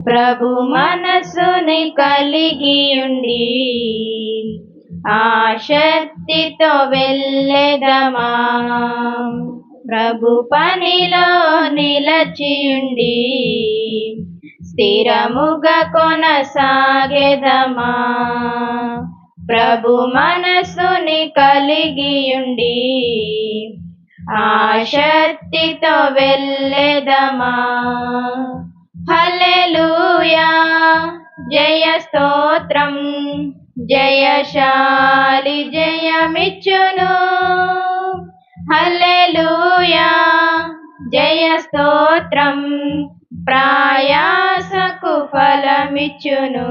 ప్రభు మనసుని కలిగియుండి ఆసక్తితో వెళ్ళెదమా. ప్రభు పనిలో నిలచియుండి స్థిరముగా కొనసాగెదమా. ప్రభు మనసుని కలిగియుండి ఆసక్తితో వెళ్ళెదమా. హల్లెలూయా జయ స్తోత్రం, జయశాలి జయమిచ్చును. హల్లెలూయా జయ స్తోత్రం, ప్రయాసకు ఫలమిచ్చును.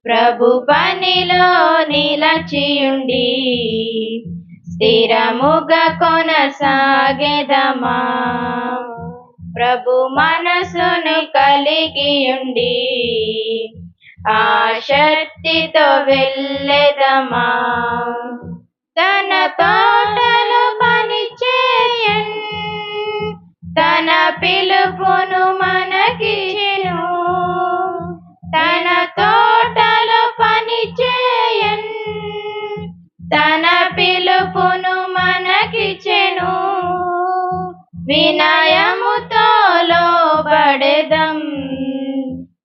ప్రభు పనిలో నిలచియుండి స్థిరముగా కొనసాగెదమా. ప్రభు మనసును కలిగియుండి ఆసక్తితో వెళ్ళెదమా. తన తోటలో పనిచేయన్, తన పిలుపును మనకిచ్చెను. తన తోటలో పనిచేయన్, తన పిలుపును మనకిచ్చెను. వినయముతో లోబడెదం,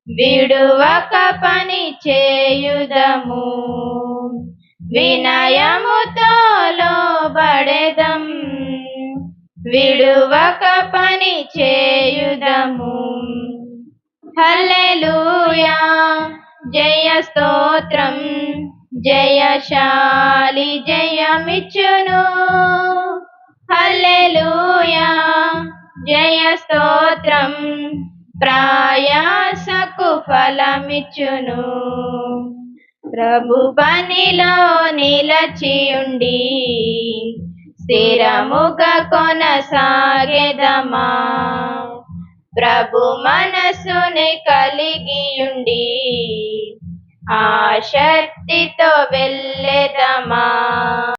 విడువక పని చేయుదము. వినయముతో లోబడెదం, విడువక పని చేయుదము. హల్లెలూయా జయ స్తోత్రం, జయశాలి జయమిచ్చును. హల్లెలూయా జయ స్తోత్రం, ప్రయాసకు ఫలమిచ్చును. ప్రభు పనిలో నిలచియుండి స్థిరముగా కొనసాగెదమా. ప్రభు మనసుని కలిగియుండి ఆసక్తితో వెళ్ళెదమా.